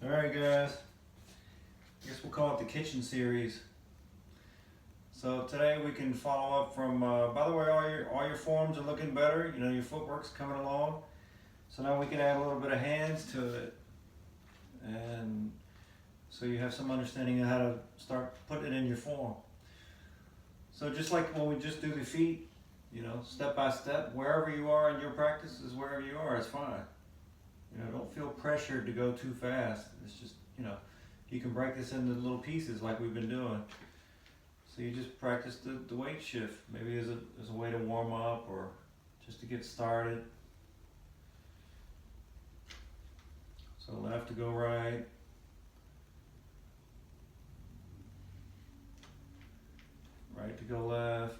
Alright guys, I guess we'll call it the kitchen series. So today we can follow up from, by the way, all your forms are looking better, you know, your footwork's coming along. So now we can add a little bit of hands to it. And so you have some understanding of how to start putting it in your form. So just like when we just do the feet, you know, step by step, wherever you are in your practice is wherever you are, it's fine. You know, don't feel pressured to go too fast. It's just, you know, you can break this into little pieces like we've been doing. So you just practice the weight shift, maybe as a way to warm up or just to get started. So left to go right. Right to go left.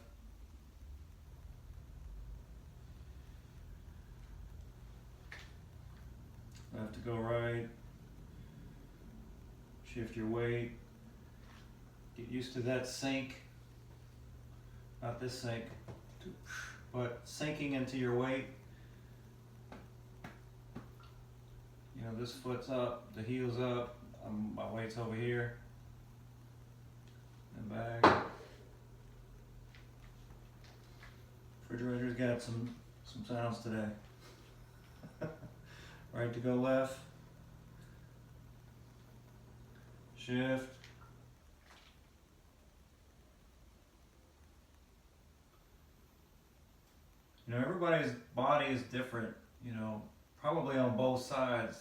Left to go right. Shift your weight. Get used to that sink. Not this sink, but sinking into your weight. You know, this foot's up, the heel's up, my weight's over here. And back. Refrigerator's got some sounds today. Right to go left. Shift. You know, everybody's body is different, you know, probably on both sides.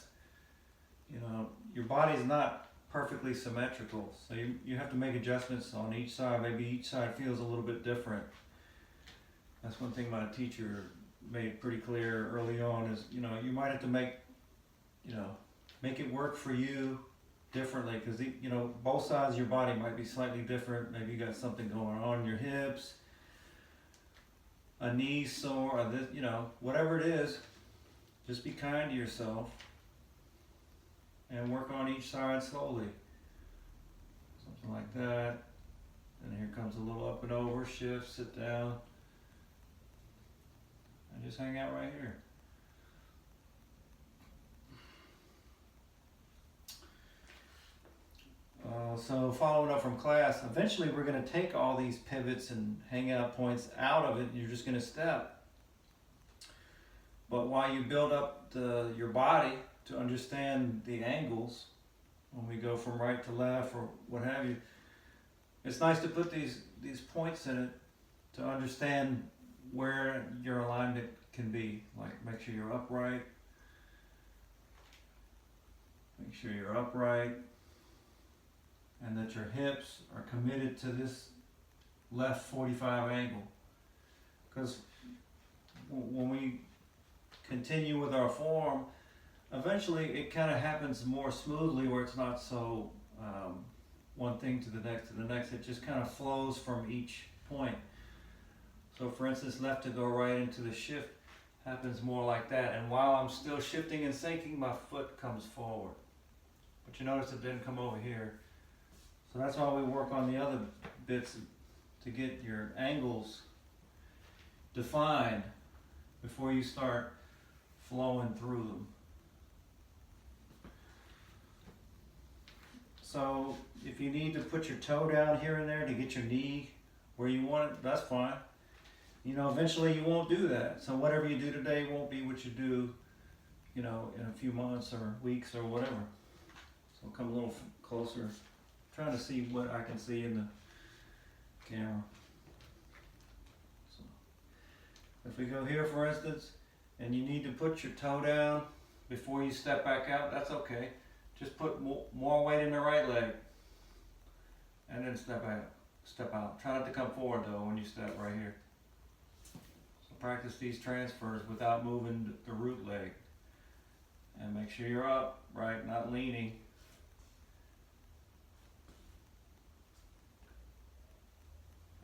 You know, your body's not perfectly symmetrical, so you have to make adjustments on each side. Maybe each side feels a little bit different. That's one thing my teacher made pretty clear early on is, you know, you might have to make it work for you differently because, you know, both sides of your body might be slightly different. Maybe you got something going on in your hips, a knee sore, or this, you know, whatever it is, just be kind to yourself and work on each side slowly. Something like that. And here comes a little up and over, shift, sit down. And just hang out right here. So following up from class, eventually we're going to take all these pivots and hangout points out of it and you're just going to step. But while you build up your body to understand the angles, when we go from right to left or what have you, it's nice to put these points in it to understand where your alignment can be. Like make sure you're upright. Make sure you're upright. And that your hips are committed to this left 45 angle. Because when we continue with our form, eventually it kind of happens more smoothly where it's not so one thing to the next. It just kind of flows from each point. So for instance, left to go right into the shift happens more like that. And while I'm still shifting and sinking, my foot comes forward. But you notice it didn't come over here. So that's why we work on the other bits to get your angles defined before you start flowing through them. So if you need to put your toe down here and there to get your knee where you want it, that's fine. You know, eventually you won't do that. So whatever you do today won't be what you do, you know, in a few months or weeks or whatever. So come a little closer. Trying to see what I can see in the camera. So if we go here, for instance, and you need to put your toe down before you step back out, that's okay. Just put more weight in the right leg and then step out. Try not to come forward though when you step right here. So practice these transfers without moving the root leg. And make sure you're up, right, not leaning.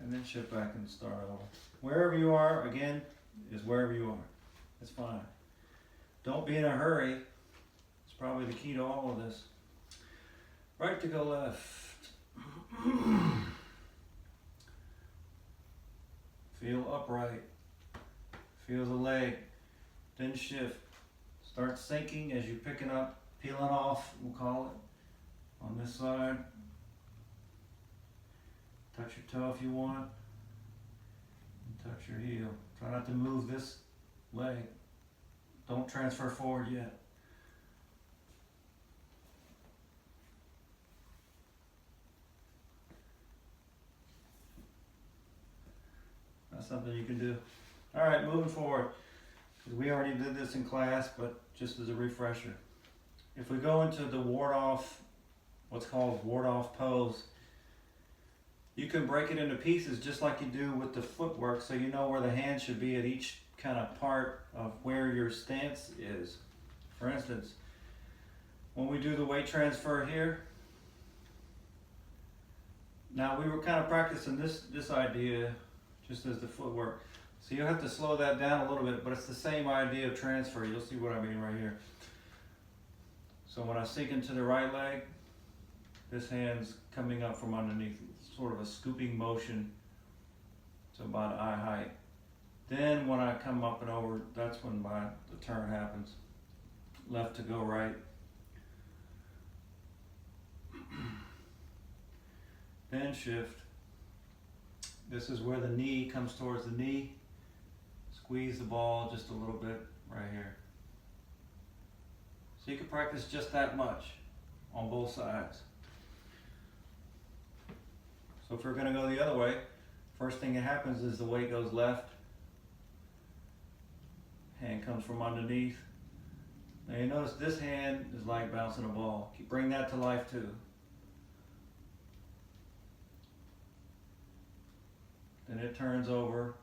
And then shift back and start over. Wherever you are, again, is wherever you are. It's fine. Don't be in a hurry. It's probably the key to all of this. Right to go left. Feel upright. Feel the leg. Then shift. Start sinking as you're picking up peeling off, we'll call it, on this side. Touch your toe if you want, and touch your heel. Try not to move this leg. Don't transfer forward yet. That's something you can do. All right, moving forward. We already did this in class, but just as a refresher. If we go into the ward off, what's called ward off pose, you can break it into pieces just like you do with the footwork, so you know where the hand should be at each kind of part of where your stance is. For instance, when we do the weight transfer here, now we were kind of practicing this idea just as the footwork. So you'll have to slow that down a little bit, but it's the same idea of transfer. You'll see what I mean right here. So when I sink into the right leg, this hand's coming up from underneath, sort of a scooping motion to about eye height. Then when I come up and over, that's when the turn happens. Left to go right. Then shift. This is where the knee comes towards the knee. Squeeze the ball just a little bit right here. So you can practice just that much on both sides. So if we're going to go the other way, first thing that happens is the weight goes left. Hand comes from underneath. Now you notice this hand is like bouncing a ball. Bring that to life too. Then it turns over.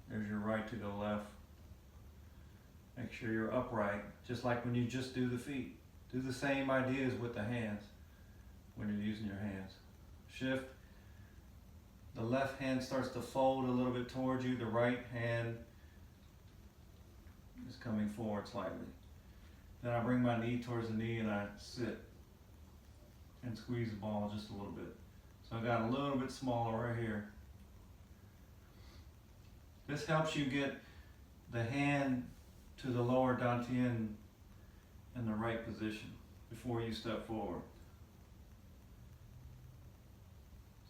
There's your right to go left. Make sure you're upright, just like when you just do the feet. Do the same ideas with the hands when you're using your hands. Shift. The left hand starts to fold a little bit towards you. The right hand is coming forward slightly. Then I bring my knee towards the knee and I sit and squeeze the ball just a little bit. So I got a little bit smaller right here. This helps you get the hand to the lower dantian in the right position before you step forward.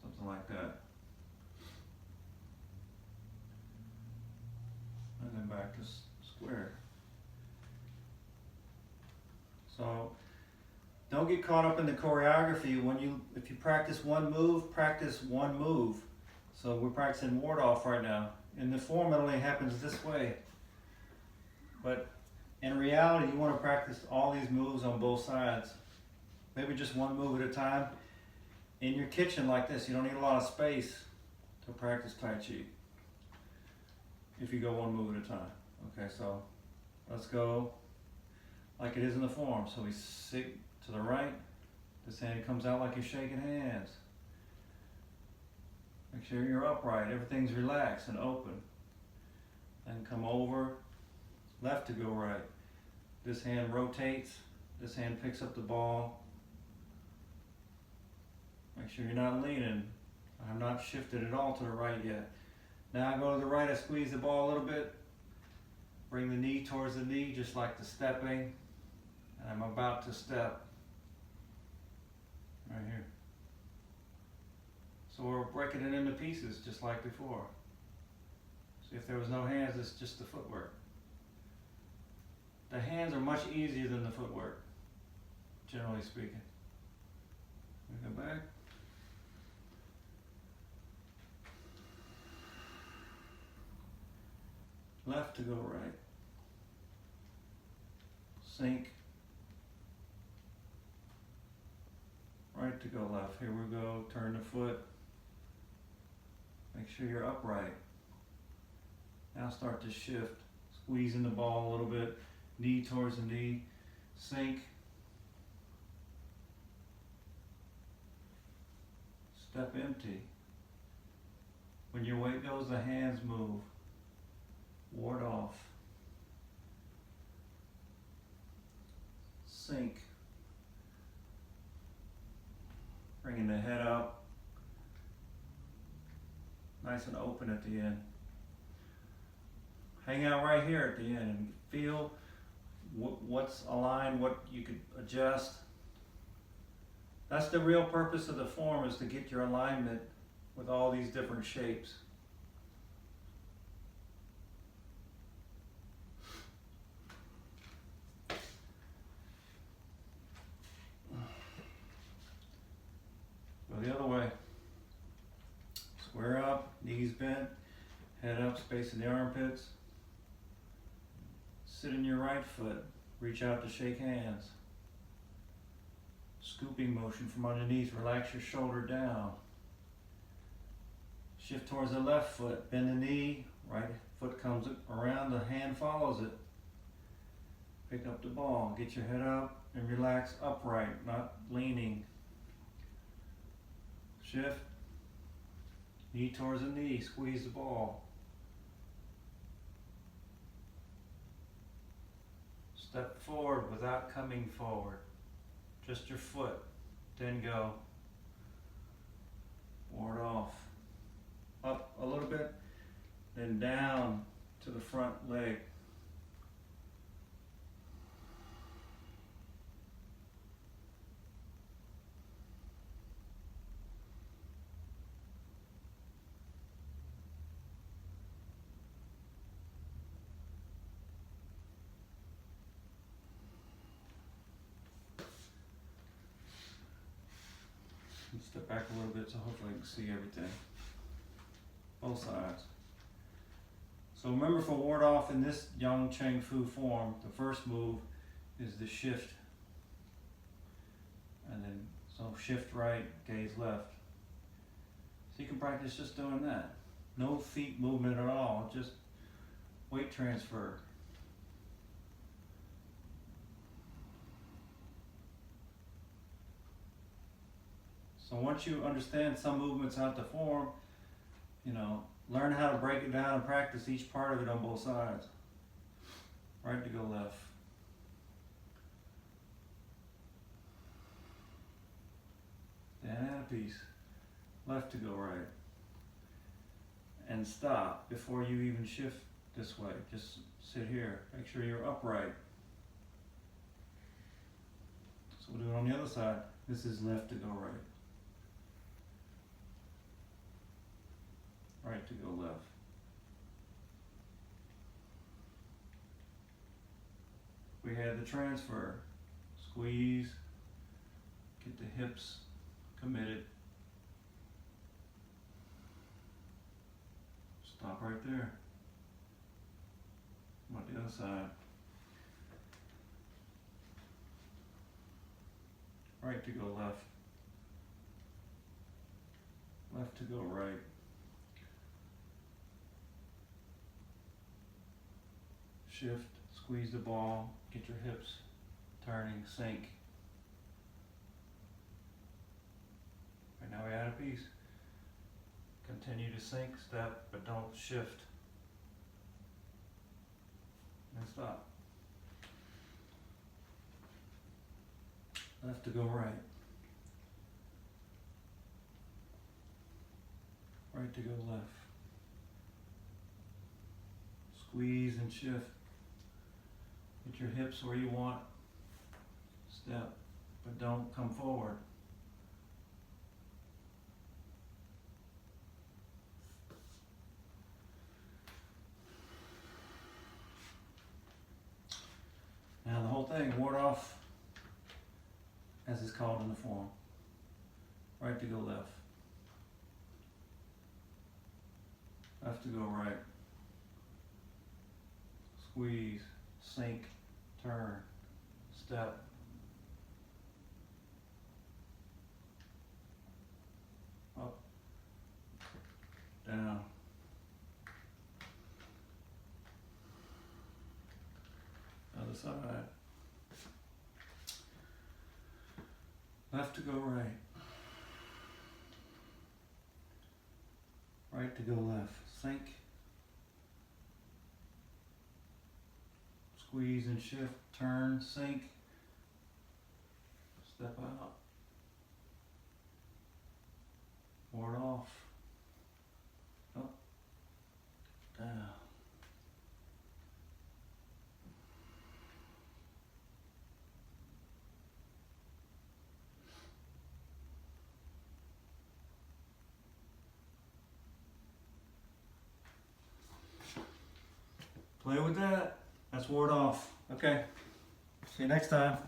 Something like that. And then back to square. So don't get caught up in the choreography. If you practice one move, practice one move. So we're practicing ward off right now. And the form only happens this way. But in reality, you want to practice all these moves on both sides. Maybe just one move at a time. In your kitchen like this, you don't need a lot of space to practice Tai Chi. If you go one move at a time. Okay, so let's go like it is in the form. So we sit to the right. This hand comes out like you're shaking hands. Make sure you're upright. Everything's relaxed and open. Then come over. Left to go right. This hand rotates. This hand picks up the ball. Make sure you're not leaning. I'm not shifted at all to the right yet. Now I go to the right, I squeeze the ball a little bit. Bring the knee towards the knee, just like the stepping. And I'm about to step. Right here. So we're breaking it into pieces, just like before. See, if there was no hands, it's just the footwork. The hands are much easier than the footwork, generally speaking. We go back. Left to go right. Sink. Right to go left. Here we go. Turn the foot. Make sure you're upright. Now start to shift. Squeezing the ball a little bit. Knee towards the knee. Sink. Step empty. When your weight goes, the hands move. Ward off. Sink. Bringing the head up. Nice and open at the end. Hang out right here at the end and feel what's aligned, what you could adjust. That's the real purpose of the form, is to get your alignment with all these different shapes. Go the other way. Square up, knees bent, head up, space in the armpits. Sit in your right foot, reach out to shake hands. Scooping motion from underneath, relax your shoulder down. Shift towards the left foot, bend the knee, right foot comes around, the hand follows it. Pick up the ball, get your head up and relax upright, not leaning. Shift, knee towards the knee, squeeze the ball. Step forward without coming forward. Just your foot, then go. Ward off. Up a little bit, then down to the front leg. Step back a little bit so hopefully I can see everything. Both sides. So remember, for ward off in this young Cheng Fu form, the first move is the shift. And then, so shift right, gaze left. So you can practice just doing that. No feet movement at all, just weight transfer. So once you understand some movements out the form, learn how to break it down and practice each part of it on both sides. Right to go left. Then add a piece. Left to go right. And stop before you even shift this way. Just sit here. Make sure you're upright. So we'll do it on the other side. This is left to go right. Right to go left. We had the transfer. Squeeze. Get the hips committed. Stop right there. Come on the other side. Right to go left. Left to go right. Shift, squeeze the ball, get your hips turning, sink. Right now we add a piece. Continue to sink, step, but don't shift. And stop. Left to go right. Right to go left. Squeeze and shift. Get your hips where you want. Step, but don't come forward. Now the whole thing, ward off, as it's called in the form. Right to go left. Left to go right. Squeeze, sink, turn, step. Up, down. Other side. Left to go right. Right to go left. Sink. Squeeze and shift, turn, sink, step out, ward off, up, down. Play with that. That's ward off. Okay. See you next time.